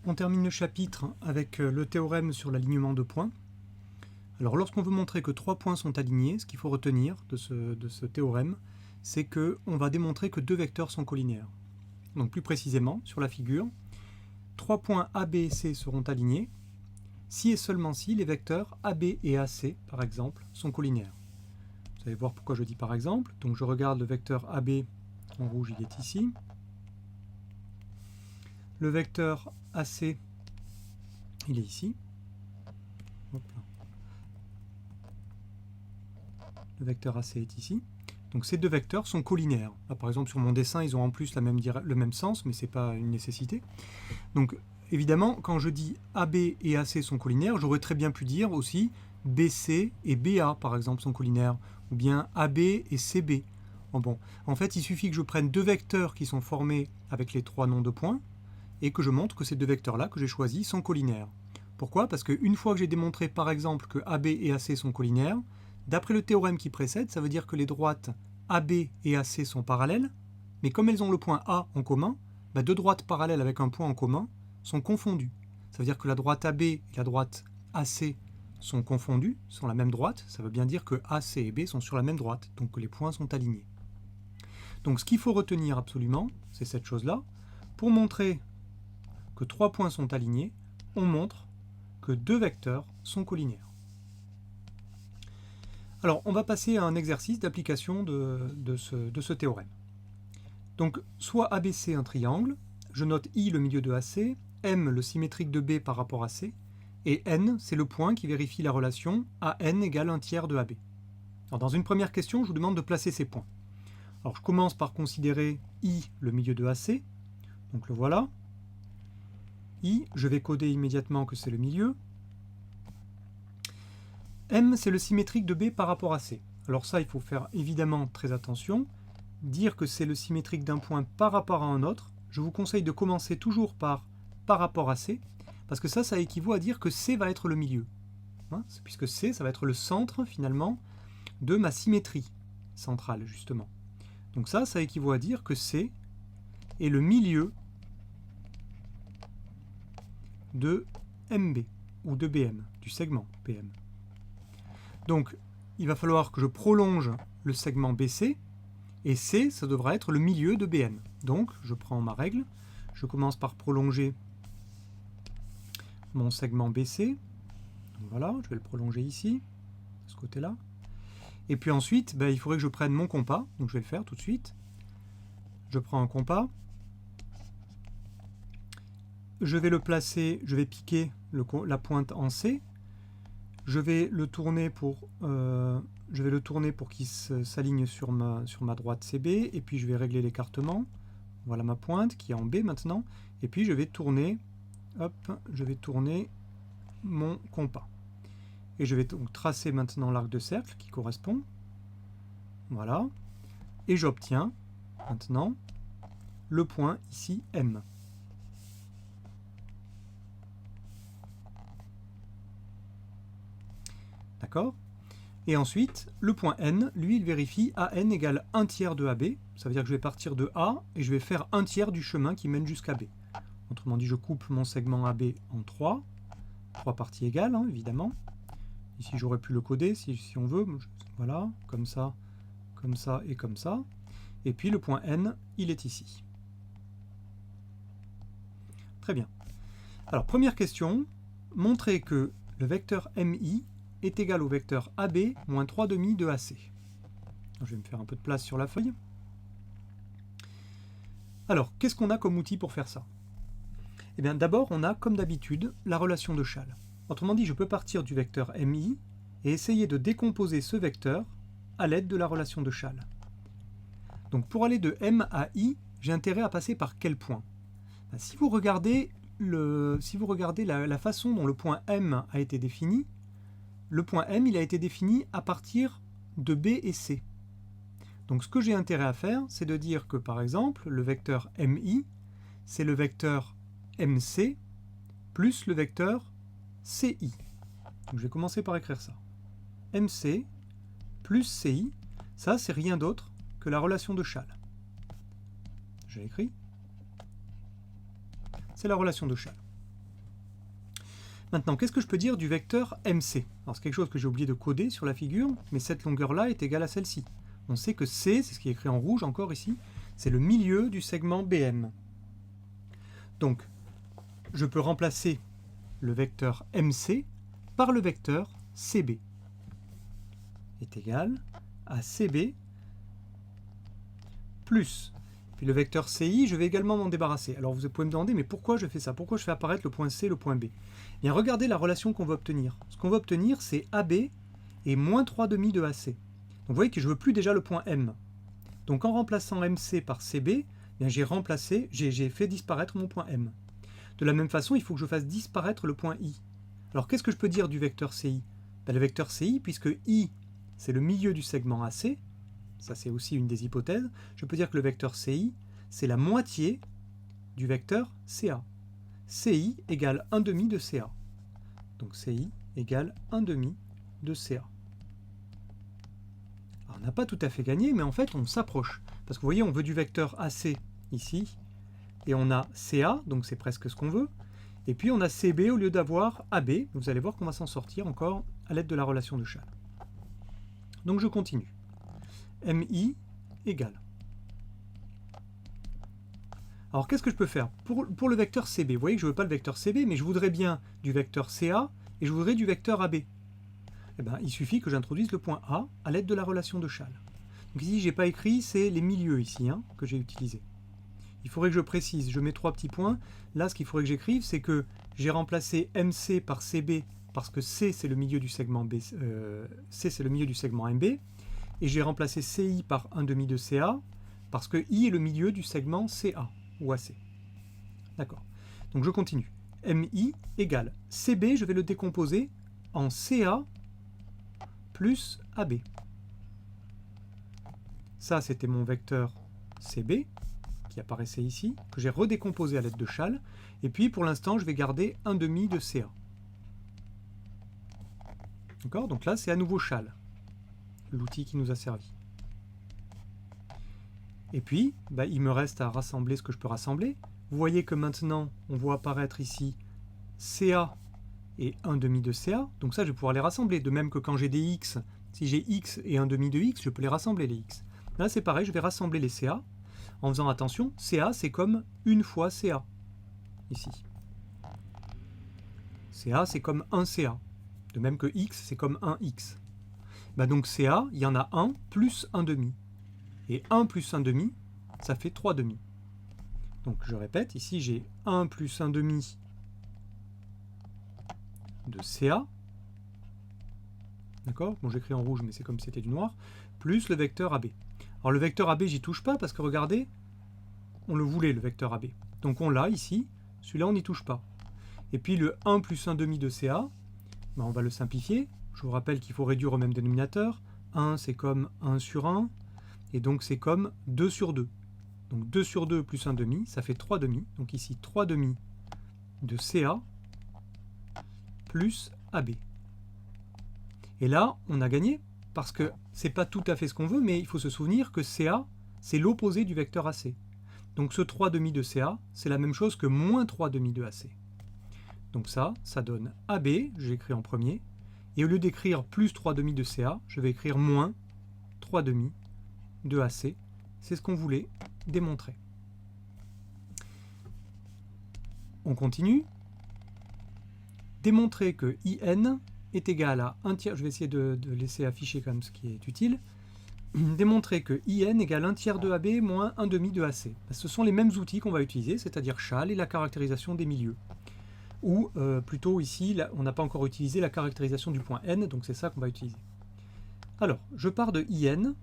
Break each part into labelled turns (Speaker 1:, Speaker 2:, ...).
Speaker 1: On termine le chapitre avec le théorème sur l'alignement de points. Alors lorsqu'on veut montrer que trois points sont alignés, ce qu'il faut retenir de ce théorème, c'est qu'on va démontrer que deux vecteurs sont collinaires. Donc plus précisément, sur la figure, trois points A, B et C seront alignés si et seulement si les vecteurs AB et AC, par exemple, sont collinaires. Vous allez voir pourquoi je dis par exemple. Donc je regarde le vecteur AB, en rouge il est ici. Le vecteur AC, il est ici. Hop là. Le vecteur AC est ici. Donc ces deux vecteurs sont collinaires. Là, par exemple, sur mon dessin, ils ont en plus le même sens, mais ce n'est pas une nécessité. Donc évidemment, quand je dis AB et AC sont collinaires, j'aurais très bien pu dire aussi BC et BA, par exemple, sont collinaires, ou bien AB et CB. Bon, en fait, il suffit que je prenne deux vecteurs qui sont formés avec les trois noms de points, et que je montre que ces deux vecteurs-là que j'ai choisis sont collinaires. Pourquoi? Parce qu'une fois que j'ai démontré par exemple que AB et AC sont collinaires, d'après le théorème qui précède, ça veut dire que les droites AB et AC sont parallèles, mais comme elles ont le point A en commun, deux droites parallèles avec un point en commun sont confondues. Ça veut dire que la droite AB et la droite AC sont confondues, sont la même droite, ça veut bien dire que AC et B sont sur la même droite, donc que les points sont alignés. Donc ce qu'il faut retenir absolument, c'est cette chose-là. Pour montrer que trois points sont alignés, on montre que deux vecteurs sont collinaires. Alors, on va passer à un exercice d'application de ce théorème. Donc, soit ABC un triangle, je note I le milieu de AC, M le symétrique de B par rapport à C, et N, c'est le point qui vérifie la relation AN égale 1/3 de AB. Alors, dans une première question, je vous demande de placer ces points. Alors, je commence par considérer I le milieu de AC, donc le voilà. I, je vais coder immédiatement que c'est le milieu. M, c'est le symétrique de B par rapport à C. Alors ça, il faut faire évidemment très attention. Dire que c'est le symétrique d'un point par rapport à un autre, je vous conseille de commencer toujours par rapport à C, parce que ça équivaut à dire que C va être le milieu. Puisque C, ça va être le centre, finalement, de ma symétrie centrale, justement. Donc ça équivaut à dire que C est le milieu de MB, ou de BM, du segment BM. Donc, il va falloir que je prolonge le segment BC, et C, ça devra être le milieu de BM. Donc, je prends ma règle, je commence par prolonger mon segment BC. Donc voilà, je vais le prolonger ici, de ce côté-là. Et puis ensuite, il faudrait que je prenne mon compas, donc je vais le faire tout de suite. Je prends un compas. Je vais le placer, je vais piquer la pointe en C. Je vais le tourner pour qu'il s'aligne sur ma droite CB. Et puis je vais régler l'écartement. Voilà ma pointe qui est en B maintenant. Et puis je vais tourner, mon compas. Et je vais donc tracer maintenant l'arc de cercle qui correspond. Voilà. Et j'obtiens maintenant le point ici M. D'accord? Et ensuite, le point N, lui, il vérifie AN égale 1/3 de AB. Ça veut dire que je vais partir de A et je vais faire 1/3 du chemin qui mène jusqu'à B. Autrement dit, je coupe mon segment AB en 3 parties égales, évidemment. Ici, j'aurais pu le coder si on veut. Voilà, comme ça et comme ça. Et puis le point N, il est ici. Très bien. Alors, première question, montrer que le vecteur MI est égal au vecteur AB moins 3/2 de AC. Je vais me faire un peu de place sur la feuille. Alors, qu'est-ce qu'on a comme outil pour faire ça? Eh bien, d'abord, on a, comme d'habitude, la relation de Chasles. Autrement dit, je peux partir du vecteur MI et essayer de décomposer ce vecteur à l'aide de la relation de Chasles. Donc, pour aller de M à I, j'ai intérêt à passer par quel point? Si vous regardez la façon dont le point M a été défini, le point M, il a été défini à partir de B et C. Donc ce que j'ai intérêt à faire, c'est de dire que, par exemple, le vecteur MI, c'est le vecteur MC plus le vecteur CI. Donc je vais commencer par écrire ça. MC plus CI, ça, c'est rien d'autre que la relation de Chasles. J'ai écrit. C'est la relation de Chasles. Maintenant, qu'est-ce que je peux dire du vecteur MC? Alors c'est quelque chose que j'ai oublié de coder sur la figure, mais cette longueur-là est égale à celle-ci. On sait que C, c'est ce qui est écrit en rouge encore ici, c'est le milieu du segment BM. Donc, je peux remplacer le vecteur MC par le vecteur CB. Est égal à CB plus. Puis le vecteur CI, je vais également m'en débarrasser. Alors vous pouvez me demander, mais pourquoi je fais ça? Pourquoi je fais apparaître le point C et le point B? Eh bien, regardez la relation qu'on va obtenir. Ce qu'on va obtenir, c'est AB et moins 3,5 de AC. Donc vous voyez que je ne veux plus déjà le point M. Donc en remplaçant MC par CB, eh j'ai fait disparaître mon point M. De la même façon, il faut que je fasse disparaître le point I. Alors qu'est-ce que je peux dire du vecteur CI? Ben, le vecteur CI, puisque I, c'est le milieu du segment AC, ça c'est aussi une des hypothèses, je peux dire que le vecteur CI, c'est la moitié du vecteur CA. CI égale 1,5 de CA. Donc CI égale 1,5 de CA. Alors, on n'a pas tout à fait gagné, mais en fait on s'approche. Parce que vous voyez, on veut du vecteur AC ici, et on a CA, donc c'est presque ce qu'on veut, et puis on a CB au lieu d'avoir AB. Vous allez voir qu'on va s'en sortir encore à l'aide de la relation de Schall. Donc je continue. MI égale. Alors qu'est-ce que je peux faire pour le vecteur CB? Vous voyez que je ne veux pas le vecteur CB, mais je voudrais bien du vecteur CA et je voudrais du vecteur AB. Eh bien, il suffit que j'introduise le point A à l'aide de la relation de Schall. Donc ici, je n'ai pas écrit, c'est les milieux ici que j'ai utilisés. Il faudrait que je précise, je mets 3 petits points. Là, ce qu'il faudrait que j'écrive, c'est que j'ai remplacé MC par CB parce que C, c'est le milieu du segment B, C, c'est le milieu du segment MB. Et j'ai remplacé CI par 1,5 de CA, parce que I est le milieu du segment CA, ou AC. D'accord. Donc je continue. MI égale CB, je vais le décomposer en CA plus AB. Ça, c'était mon vecteur CB, qui apparaissait ici, que j'ai redécomposé à l'aide de Schall. Et puis, pour l'instant, je vais garder 1,5 de CA. D'accord. Donc là, c'est à nouveau Schall, l'outil qui nous a servi. Et puis, il me reste à rassembler ce que je peux rassembler. Vous voyez que maintenant, on voit apparaître ici CA et 1,5 de CA. Donc ça, je vais pouvoir les rassembler. De même que quand j'ai des X, si j'ai X et 1,5 de X, je peux les rassembler, les X. Là, c'est pareil, je vais rassembler les CA en faisant attention. CA, c'est comme une fois CA, ici. CA, c'est comme 1 CA. De même que X, c'est comme 1 X. Donc CA, il y en a 1 plus 1,5. Et 1 plus 1,5, ça fait 3,5. Donc je répète, ici j'ai 1 plus 1,5 de CA. D'accord? Bon, j'écris en rouge, mais c'est comme si c'était du noir. Plus le vecteur AB. Alors le vecteur AB, j'y touche pas parce que regardez, on le voulait, le vecteur AB. Donc on l'a ici. Celui-là, on n'y touche pas. Et puis le 1 plus 1,5 de CA, on va le simplifier. Je vous rappelle qu'il faut réduire au même dénominateur. 1, c'est comme 1 sur 1. Et donc c'est comme 2 sur 2. Donc 2 sur 2 plus 1,5, ça fait 3,5. Donc ici 3,5 de CA plus AB. Et là, on a gagné, parce que c'est pas tout à fait ce qu'on veut, mais il faut se souvenir que CA, c'est l'opposé du vecteur AC. Donc ce 3,5 de CA, c'est la même chose que moins 3,5 de AC. Donc ça donne AB, j'ai écrit en premier, et au lieu d'écrire plus 3,5 de CA, je vais écrire moins 3,5 de AC. C'est ce qu'on voulait démontrer. On continue. Démontrer que IN est égal à 1 tiers, je vais essayer de laisser afficher comme ce qui est utile. Démontrer que IN égale 1 tiers de AB moins 1,5 de AC. Ce sont les mêmes outils qu'on va utiliser, c'est-à-dire Schall et la caractérisation des milieux. Ou plutôt ici, là, on n'a pas encore utilisé la caractérisation du point N, donc c'est ça qu'on va utiliser. Alors, je pars de IN,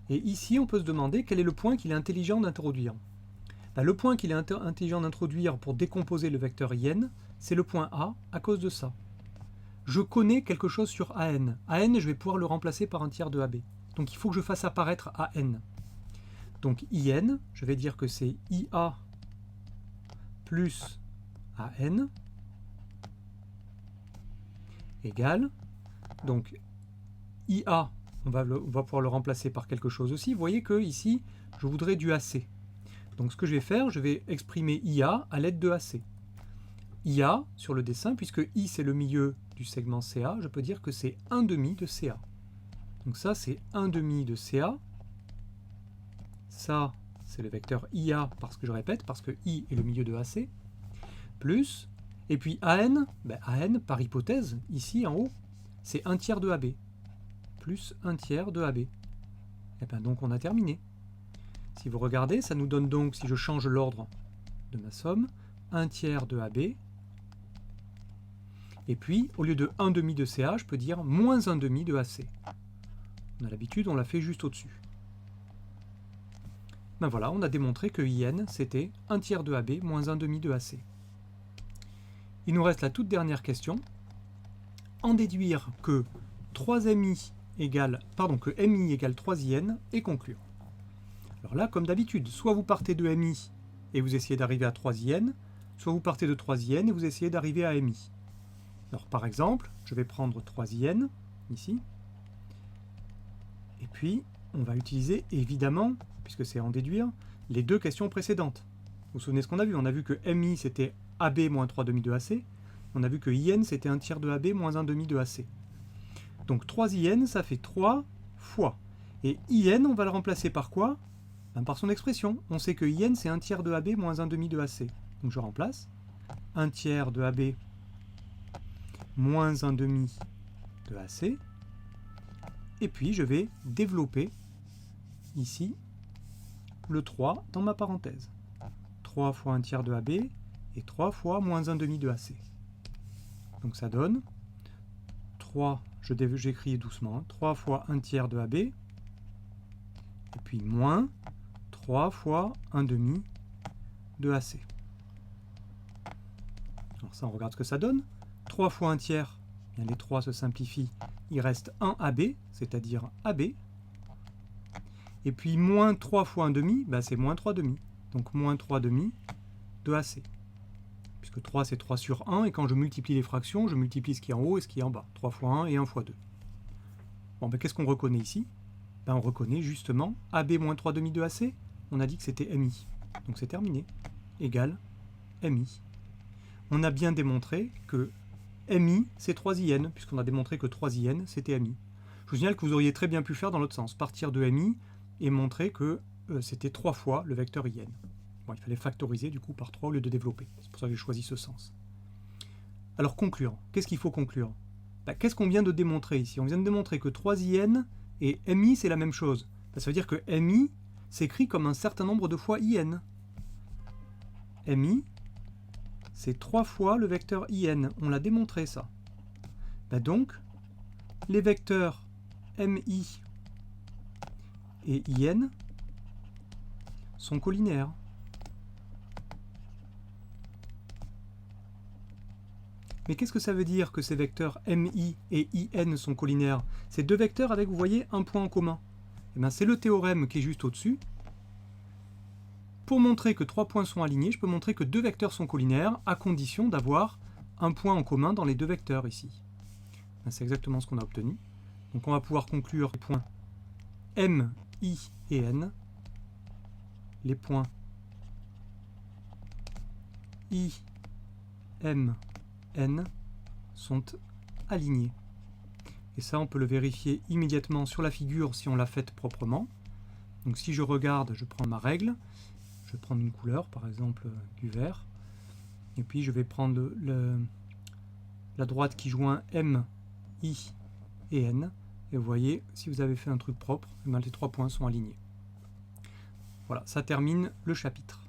Speaker 1: et ici on peut se demander quel est le point qu'il est intelligent d'introduire. Le point qu'il est intelligent d'introduire pour décomposer le vecteur IN, c'est le point A, à cause de ça. Je connais quelque chose sur AN. AN, je vais pouvoir le remplacer par 1 tiers de AB. Donc il faut que je fasse apparaître AN. Donc IN, je vais dire que c'est IA plus AN égale, donc IA, on va pouvoir le remplacer par quelque chose aussi. Vous voyez que ici, je voudrais du AC. Donc ce que je vais faire, je vais exprimer IA à l'aide de AC. IA sur le dessin, puisque I c'est le milieu du segment CA, je peux dire que c'est 1/2 de CA. Donc ça c'est 1/2 de CA. Ça c'est le vecteur IA, parce que je répète, parce que I est le milieu de AC, plus, et puis AN, AN par hypothèse, ici en haut, c'est 1/3 de AB, plus 1/3 de AB. Et bien donc on a terminé. Si vous regardez, ça nous donne donc, si je change l'ordre de ma somme, 1/3 de AB, et puis au lieu de 1/2 de CA, je peux dire moins 1/2 de AC. On a l'habitude, on l'a fait juste au-dessus. Ben voilà, on a démontré que IN c'était 1/3 de AB moins 1/2 de AC. Il nous reste la toute dernière question. En déduire que 3MI égale, que MI égale 3IN et conclure. Alors là, comme d'habitude, soit vous partez de MI et vous essayez d'arriver à 3IN, soit vous partez de 3IN et vous essayez d'arriver à MI. Alors par exemple, je vais prendre 3IN, ici, et puis on va utiliser évidemment, puisque c'est en déduire, les deux questions précédentes. Vous vous souvenez ce qu'on a vu? On a vu que MI c'était AB moins 3/2 de AC, on a vu que IN c'était 1/3 de AB moins 1/2 de AC. Donc 3IN ça fait 3 fois. Et IN on va le remplacer par quoi? Par son expression. On sait que IN c'est 1/3 de AB moins 1/2 de AC. Donc je remplace 1/3 de AB moins 1/2 de AC. Et puis je vais développer ici le 3 dans ma parenthèse. 3 fois 1/3 de AB et 3 fois moins 1/2 de AC. Donc ça donne 3, j'écris doucement, hein, 3 fois 1/3 de AB, et puis moins 3 fois 1/2 de AC. Alors ça, on regarde ce que ça donne. 3 fois 1/3, bien les 3 se simplifient, il reste 1 AB, c'est-à-dire AB. Et puis moins 3 fois 1/2, c'est moins 3/2. Donc moins 3/2 de AC. Puisque 3 c'est 3 sur 1, et quand je multiplie les fractions, je multiplie ce qui est en haut et ce qui est en bas. 3 fois 1 et 1 fois 2. Bon, qu'est-ce qu'on reconnaît ici? On reconnaît justement AB moins 3/2 de AC. On a dit que c'était MI. Donc c'est terminé. Égal MI. On a bien démontré que MI c'est 3IN, puisqu'on a démontré que 3IN c'était MI. Je vous signale que vous auriez très bien pu faire dans l'autre sens, partir de MI et montrer que c'était 3 fois le vecteur IN. Bon, il fallait factoriser du coup par 3 au lieu de développer. C'est pour ça que j'ai choisi ce sens. Alors conclure. Qu'est-ce qu'il faut conclure? Qu'est-ce qu'on vient de démontrer ici? On vient de démontrer que 3IN et MI c'est la même chose. Ça veut dire que MI s'écrit comme un certain nombre de fois IN. MI c'est 3 fois le vecteur IN. On l'a démontré ça. Donc, les vecteurs MI et IN sont collinaires. Mais qu'est-ce que ça veut dire que ces vecteurs MI et IN sont collinaires? Ces deux vecteurs avec, vous voyez, un point en commun. C'est le théorème qui est juste au-dessus. Pour montrer que 3 points sont alignés, je peux montrer que 2 vecteurs sont collinaires à condition d'avoir un point en commun dans les deux vecteurs ici. C'est exactement ce qu'on a obtenu. Donc on va pouvoir conclure les points M, I et N. Les points I, M, N sont alignés. Et ça, on peut le vérifier immédiatement sur la figure si on l'a faite proprement. Donc si je regarde, je prends ma règle. Je vais prendre une couleur, par exemple du vert. Et puis je vais prendre la droite qui joint M, I et N. Et vous voyez, si vous avez fait un truc propre, les 3 points sont alignés. Voilà, ça termine le chapitre.